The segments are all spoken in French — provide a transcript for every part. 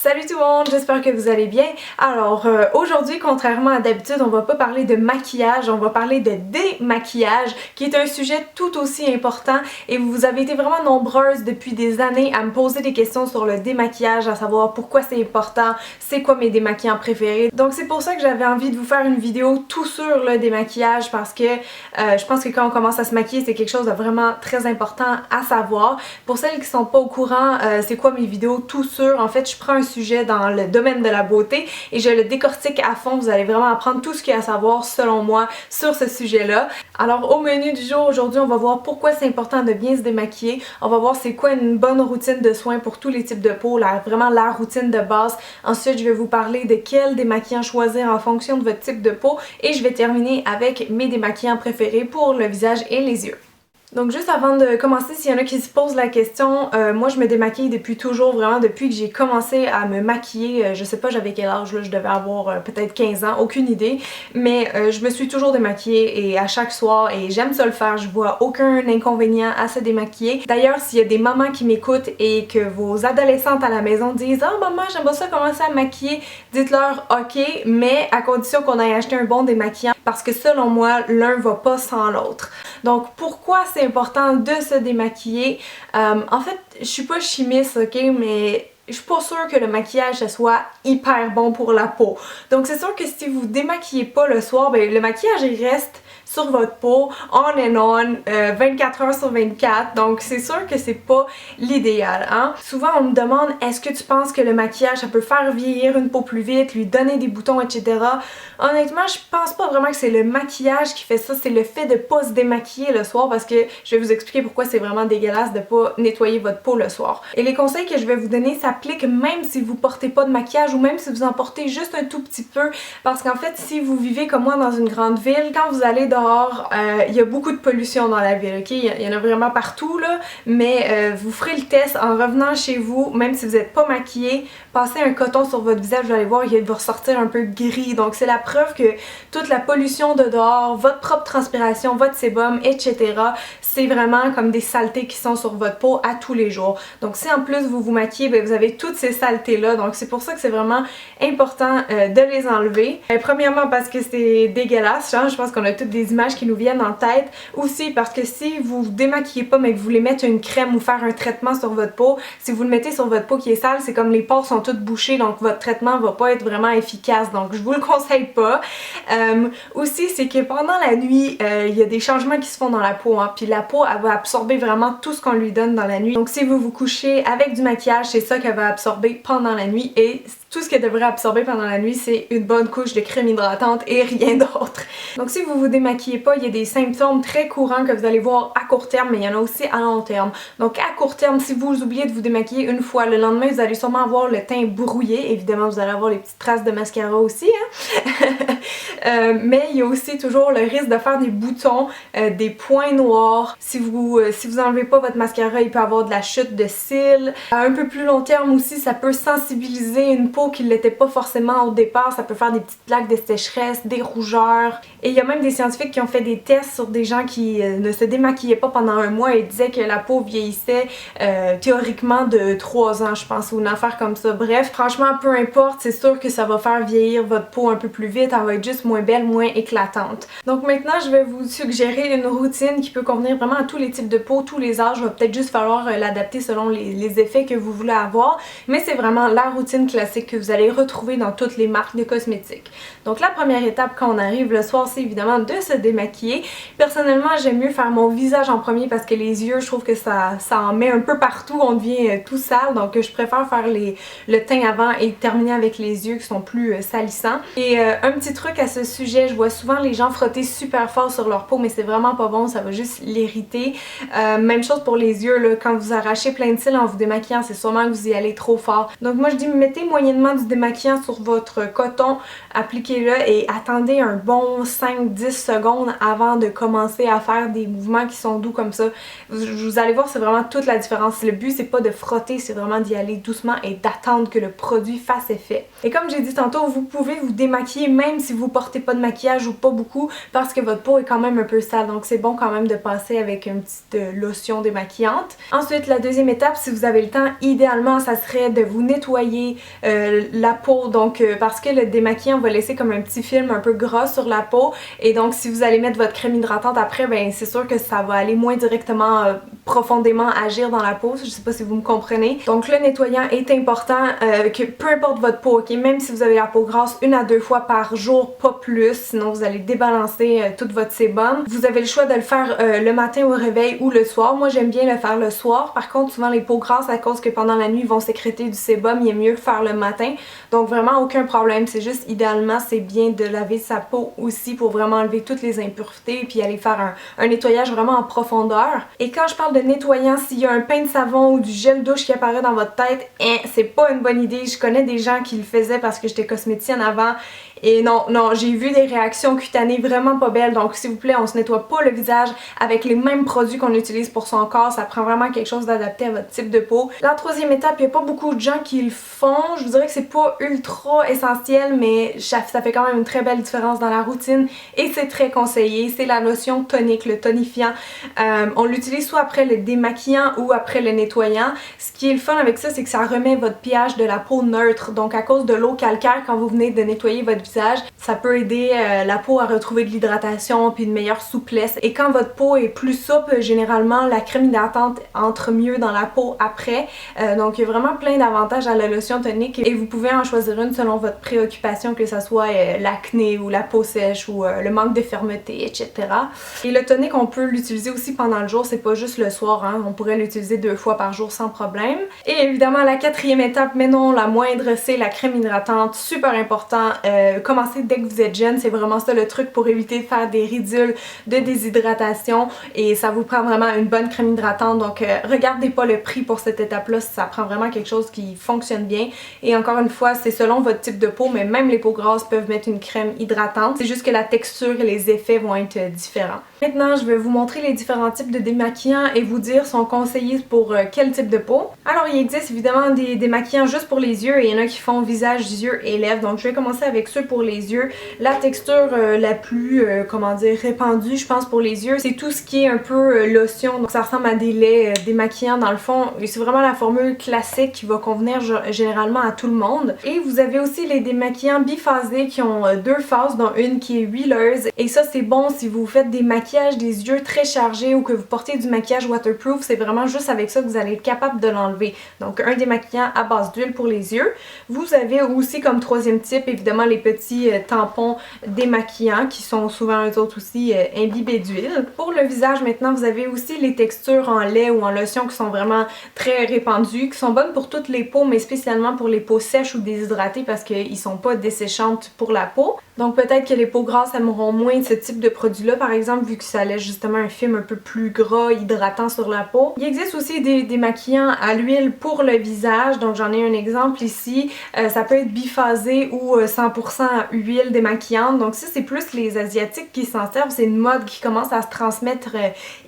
Salut tout le monde, j'espère que vous allez bien. Alors aujourd'hui, contrairement à d'habitude, on va pas parler de maquillage, on va parler de démaquillage, qui est un sujet tout aussi important et vous avez été vraiment nombreuses depuis des années à me poser des questions sur le démaquillage, à savoir pourquoi c'est important, c'est quoi mes démaquillants préférés. Donc c'est pour ça que j'avais envie de vous faire une vidéo tout sur le démaquillage parce que je pense que quand on commence à se maquiller, c'est quelque chose de vraiment très important à savoir. Pour celles qui sont pas au courant, c'est quoi mes vidéos tout sur, en fait je prends un sujet dans le domaine de la beauté et je le décortique à fond. Vous allez vraiment apprendre tout ce qu'il y a à savoir selon moi sur ce sujet-là. Alors au menu du jour aujourd'hui, on va voir pourquoi c'est important de bien se démaquiller. On va voir c'est quoi une bonne routine de soins pour tous les types de peau, vraiment la routine de base. Ensuite, je vais vous parler de quel démaquillant choisir en fonction de votre type de peau et je vais terminer avec mes démaquillants préférés pour le visage et les yeux. Donc juste avant de commencer, s'il y en a qui se posent la question, moi je me démaquille depuis toujours, vraiment depuis que j'ai commencé à me maquiller, je sais pas j'avais quel âge là, je devais avoir peut-être 15 ans, aucune idée, mais je me suis toujours démaquillée et à chaque soir et j'aime ça le faire, je vois aucun inconvénient à se démaquiller. D'ailleurs s'il y a des mamans qui m'écoutent et que vos adolescentes à la maison disent « Ah maman j'aimerais ça commencer à me maquiller », dites-leur « Ok, mais à condition qu'on aille acheter un bon démaquillant parce que selon moi l'un va pas sans l'autre ». Donc pourquoi c'est important de se démaquiller? En fait, je suis pas chimiste, ok, mais je suis pas sûre que le maquillage ça soit hyper bon pour la peau. Donc c'est sûr que si vous démaquillez pas le soir, ben le maquillage il reste sur votre peau, on and on, 24 heures sur 24, donc c'est sûr que c'est pas l'idéal, hein. Souvent on me demande, est-ce que tu penses que le maquillage ça peut faire vieillir une peau plus vite, lui donner des boutons, etc. Honnêtement, je pense pas vraiment que c'est le maquillage qui fait ça, c'est le fait de pas se démaquiller le soir parce que je vais vous expliquer pourquoi c'est vraiment dégueulasse de pas nettoyer votre peau le soir. Et les conseils que je vais vous donner s'appliquent même si vous portez pas de maquillage ou même si vous en portez juste un tout petit peu parce qu'en fait, si vous vivez comme moi dans une grande ville, quand vous allez dehors, il y a beaucoup de pollution dans la ville, ok? Il y en a vraiment partout là, mais vous ferez le test en revenant chez vous, même si vous n'êtes pas maquillé, passez un coton sur votre visage, vous allez voir, il va ressortir un peu gris. Donc c'est la preuve que toute la pollution de dehors, votre propre transpiration, votre sébum, etc., c'est vraiment comme des saletés qui sont sur votre peau à tous les jours. Donc si en plus vous vous maquillez, ben, vous avez toutes ces saletés là, donc c'est pour ça que c'est vraiment important de les enlever. Premièrement parce que c'est dégueulasse, genre, je pense qu'on a toutes des images qui nous viennent en tête. Aussi parce que si vous vous démaquillez pas mais que vous voulez mettre une crème ou faire un traitement sur votre peau, si vous le mettez sur votre peau qui est sale, c'est comme les pores sont toutes bouchées, donc votre traitement va pas être vraiment efficace, donc je vous le conseille pas. Aussi c'est que pendant la nuit, il y a des changements qui se font dans la peau, hein, puis la peau elle va absorber vraiment tout ce qu'on lui donne dans la nuit. Donc si vous vous couchez avec du maquillage, c'est ça qu'elle va absorber pendant la nuit et tout ce qu'elle devrait absorber pendant la nuit, c'est une bonne couche de crème hydratante et rien d'autre. Donc si vous vous démaquillez pas, il y a des symptômes très courants que vous allez voir à court terme, mais il y en a aussi à long terme. Donc à court terme, si vous oubliez de vous démaquiller une fois, le lendemain, vous allez sûrement avoir le teint brouillé. Évidemment, vous allez avoir les petites traces de mascara aussi, hein? Mais il y a aussi toujours le risque de faire des boutons, des points noirs. Si vous enlevez pas votre mascara, il peut avoir de la chute de cils. À un peu plus long terme aussi, ça peut sensibiliser une peau qui ne l'était pas forcément au départ. Ça peut faire des petites plaques de sécheresse, des rougeurs. Et il y a même des scientifiques qui ont fait des tests sur des gens qui ne se démaquillaient pas pendant un mois et disaient que la peau vieillissait théoriquement de 3 ans, je pense, ou une affaire comme ça. Bref, franchement, peu importe, c'est sûr que ça va faire vieillir votre peau un peu plus vite. Elle va être juste moins belle, moins éclatante. Donc maintenant, je vais vous suggérer une routine qui peut convenir vraiment à tous les types de peau, tous les âges. Il va peut-être juste falloir l'adapter selon les effets que vous voulez avoir. Mais c'est vraiment la routine classique que vous allez retrouver dans toutes les marques de cosmétiques. Donc la première étape quand on arrive le soir, c'est évidemment de se démaquiller. Personnellement, j'aime mieux faire mon visage en premier parce que les yeux, je trouve que ça en met un peu partout, on devient tout sale, donc je préfère faire le teint avant et terminer avec les yeux qui sont plus salissants. Et un petit truc à ce sujet, je vois souvent les gens frotter super fort sur leur peau, mais c'est vraiment pas bon, ça va juste l'irriter. Même chose pour les yeux, là, quand vous arrachez plein de cils en vous démaquillant, c'est sûrement que vous y allez trop fort. Donc moi je dis mettez moyennement rapidement du démaquillant sur votre coton, appliquez-le et attendez un bon 5-10 secondes avant de commencer à faire des mouvements qui sont doux comme ça. Vous allez voir, c'est vraiment toute la différence. Le but, c'est pas de frotter, c'est vraiment d'y aller doucement et d'attendre que le produit fasse effet. Et comme j'ai dit tantôt, vous pouvez vous démaquiller même si vous portez pas de maquillage ou pas beaucoup parce que votre peau est quand même un peu sale. Donc c'est bon quand même de passer avec une petite lotion démaquillante. Ensuite, la deuxième étape, si vous avez le temps, idéalement, ça serait de vous nettoyer la peau. Donc parce que le démaquillant va laisser comme un petit film un peu gras sur la peau. Et donc si vous allez mettre votre crème hydratante après, ben c'est sûr que ça va aller moins directement profondément agir dans la peau. Je sais pas si vous me comprenez. Donc le nettoyant est important, que peu importe votre peau, ok, même si vous avez la peau grasse 1 à 2 fois par jour, pas plus, sinon vous allez débalancer tout votre sébum. Vous avez le choix de le faire le matin au réveil ou le soir. Moi j'aime bien le faire le soir. Par contre souvent les peaux grasses, à cause que pendant la nuit ils vont sécréter du sébum, il est mieux le faire le matin. Donc vraiment aucun problème, c'est juste idéalement c'est bien de laver sa peau aussi pour vraiment enlever toutes les impuretés puis aller faire un nettoyage vraiment en profondeur. Et quand je parle de nettoyant, s'il y a un pain de savon ou du gel douche qui apparaît dans votre tête, c'est pas une bonne idée. Je connais des gens qui le faisaient parce que j'étais cosméticienne avant. Et non, j'ai vu des réactions cutanées vraiment pas belles, donc s'il vous plaît, on se nettoie pas le visage avec les mêmes produits qu'on utilise pour son corps, ça prend vraiment quelque chose d'adapté à votre type de peau. La troisième étape, il y a pas beaucoup de gens qui le font, je vous dirais que c'est pas ultra essentiel, mais ça fait quand même une très belle différence dans la routine et c'est très conseillé, c'est la lotion tonique, le tonifiant. On l'utilise soit après le démaquillant ou après le nettoyant. Ce qui est le fun avec ça, c'est que ça remet votre pH de la peau neutre, donc à cause de l'eau calcaire quand vous venez de nettoyer votre visage, ça peut aider la peau à retrouver de l'hydratation puis une meilleure souplesse. Et quand votre peau est plus souple, généralement la crème hydratante entre mieux dans la peau après. Donc il y a vraiment plein d'avantages à la lotion tonique et vous pouvez en choisir une selon votre préoccupation, que ce soit l'acné ou la peau sèche ou le manque de fermeté, etc. Et le tonique, on peut l'utiliser aussi pendant le jour, c'est pas juste le soir, hein. On pourrait l'utiliser 2 fois par jour sans problème. Et évidemment la quatrième étape, mais non la moindre, c'est la crème hydratante, super important. Commencez dès que vous êtes jeune, c'est vraiment ça le truc pour éviter de faire des ridules de déshydratation et ça vous prend vraiment une bonne crème hydratante. Donc regardez pas le prix pour cette étape là, ça prend vraiment quelque chose qui fonctionne bien. Et encore une fois, c'est selon votre type de peau, mais même les peaux grasses peuvent mettre une crème hydratante, c'est juste que la texture et les effets vont être différents. Maintenant je vais vous montrer les différents types de démaquillants et vous dire sont conseillés pour quel type de peau. Alors il existe évidemment des démaquillants juste pour les yeux et il y en a qui font visage, yeux et lèvres, donc je vais commencer avec ceux pour les yeux. La texture la plus comment dire répandue je pense pour les yeux, c'est tout ce qui est un peu lotion, donc ça ressemble à des laits démaquillants dans le fond et c'est vraiment la formule classique qui va convenir généralement à tout le monde. Et vous avez aussi les démaquillants biphasés qui ont 2 phases, dont une qui est huileuse et ça c'est bon si vous faites des maquillages des yeux très chargés ou que vous portez du maquillage waterproof, c'est vraiment juste avec ça que vous allez être capable de l'enlever. Donc un démaquillant à base d'huile pour les yeux. Vous avez aussi comme troisième type évidemment les petits tampons démaquillants qui sont souvent eux autres aussi imbibés d'huile. Pour le visage maintenant, vous avez aussi les textures en lait ou en lotion qui sont vraiment très répandues, qui sont bonnes pour toutes les peaux mais spécialement pour les peaux sèches ou déshydratées parce qu'ils sont pas desséchantes pour la peau. Donc peut-être que les peaux grasses aimeront moins ce type de produit-là, par exemple, vu que ça laisse justement un film un peu plus gras, hydratant sur la peau. Il existe aussi des démaquillants à l'huile pour le visage, donc j'en ai un exemple ici. Ça peut être biphasé ou 100% huile démaquillante, donc ça c'est plus les Asiatiques qui s'en servent, c'est une mode qui commence à se transmettre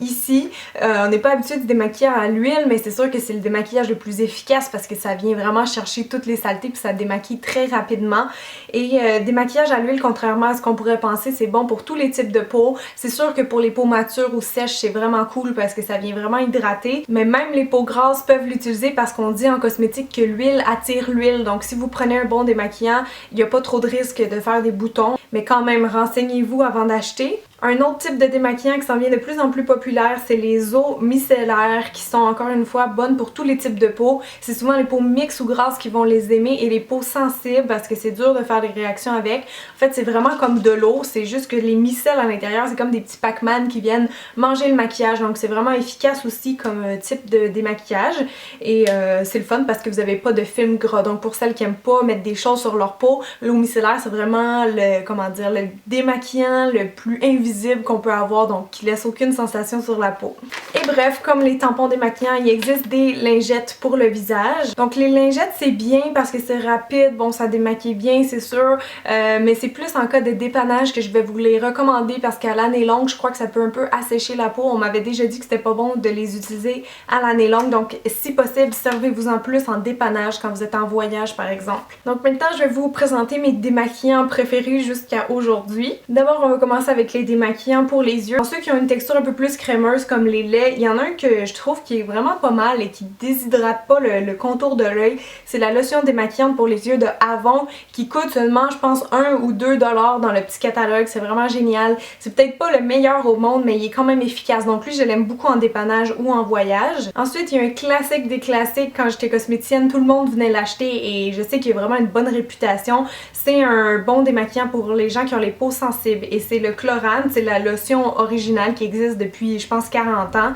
ici. On n'est pas habitué de démaquiller à l'huile, mais c'est sûr que c'est le démaquillage le plus efficace parce que ça vient vraiment chercher toutes les saletés puis ça démaquille très rapidement. Et démaquillage à l'huile, contrairement à ce qu'on pourrait penser, c'est bon pour tous les types de peau. C'est sûr que pour les peaux matures ou sèches, c'est vraiment cool parce que ça vient vraiment hydrater. Mais même les peaux grasses peuvent l'utiliser parce qu'on dit en cosmétique que l'huile attire l'huile. Donc si vous prenez un bon démaquillant, il n'y a pas trop de risque de faire des boutons. Mais quand même, renseignez-vous avant d'acheter. Un autre type de démaquillant qui s'en vient de plus en plus populaire, c'est les eaux micellaires qui sont encore une fois bonnes pour tous les types de peau. C'est souvent les peaux mixtes ou grasses qui vont les aimer et les peaux sensibles parce que c'est dur de faire des réactions avec. En fait, c'est vraiment comme de l'eau, c'est juste que les micelles à l'intérieur, c'est comme des petits Pac-Man qui viennent manger le maquillage. Donc c'est vraiment efficace aussi comme type de démaquillage et c'est le fun parce que vous n'avez pas de film gras. Donc pour celles qui aiment pas mettre des choses sur leur peau, l'eau micellaire c'est vraiment le, comment dire, le démaquillant le plus invisible invisible qu'on peut avoir, donc qui laisse aucune sensation sur la peau. Et bref, comme les tampons démaquillants, il existe des lingettes pour le visage. Donc les lingettes c'est bien parce que c'est rapide, bon ça démaquille bien c'est sûr, mais c'est plus en cas de dépannage que je vais vous les recommander parce qu'à l'année longue je crois que ça peut un peu assécher la peau. On m'avait déjà dit que c'était pas bon de les utiliser à l'année longue, donc si possible servez-vous en plus en dépannage quand vous êtes en voyage par exemple. Donc maintenant je vais vous présenter mes démaquillants préférés jusqu'à aujourd'hui. D'abord on va commencer avec les démaquillants pour les yeux. Pour ceux qui ont une texture un peu plus crémeuse comme les laits, il y en a un que je trouve qui est vraiment pas mal et qui déshydrate pas le contour de l'œil. C'est la lotion démaquillante pour les yeux de Avon qui coûte seulement je pense 1 ou 2 $ dans le petit catalogue. C'est vraiment génial. C'est peut-être pas le meilleur au monde mais il est quand même efficace. Donc lui je l'aime beaucoup en dépannage ou en voyage. Ensuite il y a un classique des classiques. Quand j'étais cosméticienne tout le monde venait l'acheter et je sais qu'il a vraiment une bonne réputation. C'est un bon démaquillant pour les gens qui ont les peaux sensibles et c'est le Chlorane. C'est la lotion originale qui existe depuis je pense 40 ans.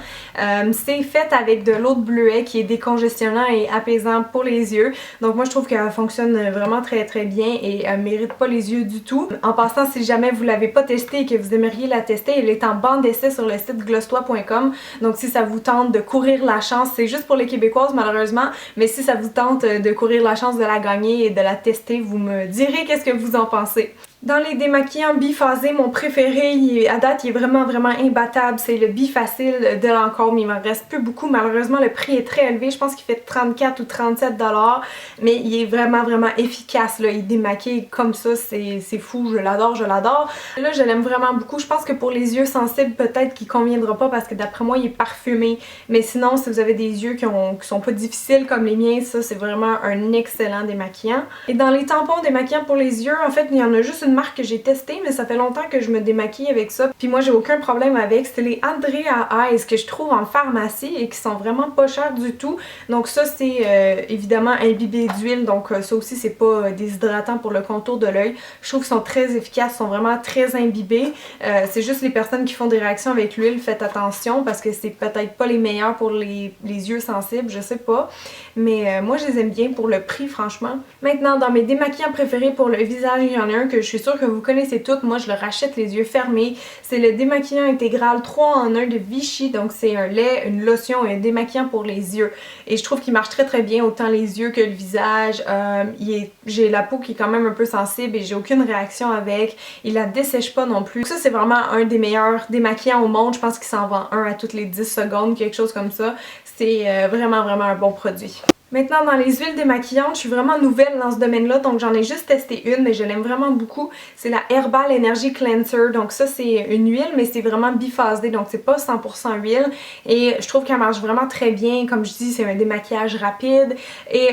C'est fait avec de l'eau de bleuet qui est décongestionnant et apaisant pour les yeux. Donc moi je trouve qu'elle fonctionne vraiment très bien et elle mérite pas les yeux du tout. En passant, si jamais vous l'avez pas testée et que vous aimeriez la tester, elle est en bande d'essai sur le site glosstois.com. Donc si ça vous tente de courir la chance, c'est juste pour les Québécoises malheureusement, mais si ça vous tente de courir la chance de la gagner et de la tester, vous me direz qu'est-ce que vous en pensez. Dans les démaquillants biphasés, mon préféré, à date, il est vraiment imbattable. C'est le Bifacil de Lancôme. Il m'en reste plus beaucoup. Malheureusement, le prix est très élevé. Je pense qu'il fait 34 ou 37 $. Mais il est vraiment efficace, là. Il démaquille comme ça. C'est fou. Je l'adore. Là, je l'aime vraiment beaucoup. Je pense que pour les yeux sensibles, peut-être qu'il conviendra pas parce que d'après moi, il est parfumé. Mais sinon, si vous avez des yeux qui sont pas difficiles comme les miens, ça, c'est vraiment un excellent démaquillant. Et dans les tampons démaquillants pour les yeux, en fait, il y en a juste une marque que j'ai testée, mais ça fait longtemps que je me démaquille avec ça. Puis moi, j'ai aucun problème avec. C'est les Andrea Eyes que je trouve en pharmacie et qui sont vraiment pas chers du tout. Donc ça, c'est évidemment imbibé d'huile. Donc ça aussi, c'est pas déshydratant pour le contour de l'œil. Je trouve qu'ils sont très efficaces, sont vraiment très imbibés. C'est juste les personnes qui font des réactions avec l'huile, faites attention parce que c'est peut-être pas les meilleurs pour les yeux sensibles, je sais pas. Mais moi, je les aime bien pour le prix, franchement. Maintenant, dans mes démaquillants préférés pour le visage, il y en a un que je suis sûre que vous connaissez toutes. Moi, je le rachète les yeux fermés. C'est le démaquillant intégral 3 en 1 de Vichy. Donc, c'est un lait, une lotion et un démaquillant pour les yeux. Et je trouve qu'il marche très bien, autant les yeux que le visage. J'ai la peau qui est quand même un peu sensible et j'ai aucune réaction avec. Il la dessèche pas non plus. Ça, c'est vraiment un des meilleurs démaquillants au monde. Je pense qu'il s'en vend un à toutes les 10 secondes, quelque chose comme ça. C'est vraiment un bon produit. Maintenant, dans les huiles démaquillantes, je suis vraiment nouvelle dans ce domaine-là, donc j'en ai juste testé une, mais je l'aime vraiment beaucoup. C'est la Herbal Energy Cleanser. Donc ça, c'est une huile, mais c'est vraiment biphasé, donc c'est pas 100% huile. Et je trouve qu'elle marche vraiment très bien. Comme je dis, c'est un démaquillage rapide. Et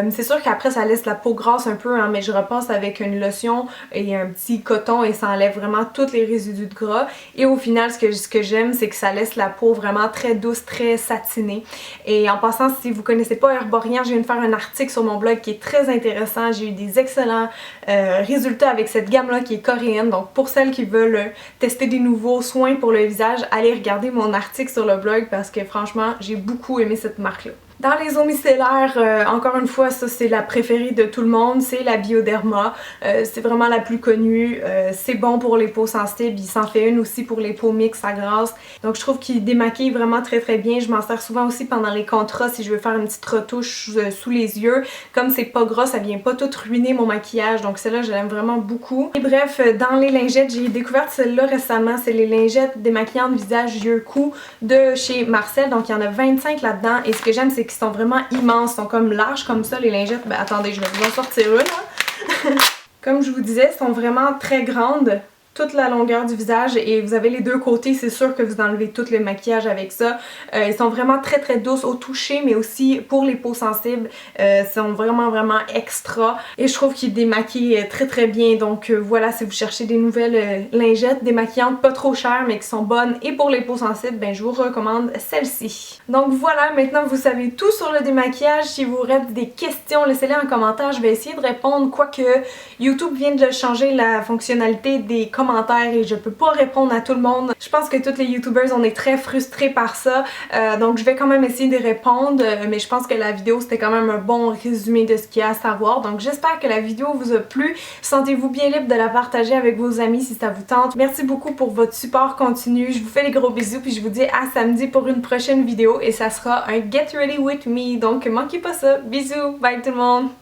c'est sûr qu'après, ça laisse la peau grasse un peu, hein, mais je repasse avec une lotion et un petit coton et ça enlève vraiment tous les résidus de gras. Et au final, ce que j'aime, c'est que ça laisse la peau vraiment très douce, très satinée. Et en passant, si vous connaissez pas Herborian, je viens de faire un article sur mon blog qui est très intéressant. J'ai eu des excellents résultats avec cette gamme-là qui est coréenne. Donc pour celles qui veulent tester des nouveaux soins pour le visage, allez regarder mon article sur le blog parce que franchement, j'ai beaucoup aimé cette marque-là. Dans les eaux micellaires, encore une fois, ça c'est la préférée de tout le monde, c'est la Bioderma. C'est vraiment la plus connue. C'est bon pour les peaux sensibles. Il s'en fait une aussi pour les peaux mixtes à grasse. Donc je trouve qu'il démaquille vraiment très bien. Je m'en sers souvent aussi pendant les contras si je veux faire une petite retouche sous les yeux. Comme c'est pas gras, ça vient pas tout ruiner mon maquillage. Donc celle-là, je l'aime vraiment beaucoup. Et bref, dans les lingettes, j'ai découvert celle-là récemment. C'est les lingettes démaquillantes visage, yeux, cou de chez Marcel. Donc il y en a 25 là-dedans. Et ce que j'aime, c'est qui sont vraiment immenses, sont comme larges comme ça les lingettes. Ben attendez, je vais vous en sortir une là. Comme je vous disais, elles sont vraiment très grandes. Toute la longueur du visage et vous avez les deux côtés, c'est sûr que vous enlevez tout le maquillage avec ça. Ils sont vraiment très douces au toucher mais aussi pour les peaux sensibles, sont vraiment extra et je trouve qu'ils démaquillent très bien. Donc voilà, si vous cherchez des nouvelles lingettes démaquillantes pas trop chères mais qui sont bonnes et pour les peaux sensibles, ben je vous recommande celle-ci. Donc voilà, maintenant vous savez tout sur le démaquillage. Si vous aurez des questions, laissez-les en commentaire, je vais essayer de répondre, quoique YouTube vient de changer la fonctionnalité des commentaires commentaires et je peux pas répondre à tout le monde. Je pense que toutes les youtubers on est très frustrés par ça, donc je vais quand même essayer de répondre, mais je pense que la vidéo c'était quand même un bon résumé de ce qu'il y a à savoir. Donc j'espère que la vidéo vous a plu. Sentez-vous bien libre de la partager avec vos amis si ça vous tente. Merci beaucoup pour votre support continu. Je vous fais des gros bisous puis je vous dis à samedi pour une prochaine vidéo et ça sera un Get Ready With Me. Donc manquez pas ça. Bisous, bye tout le monde!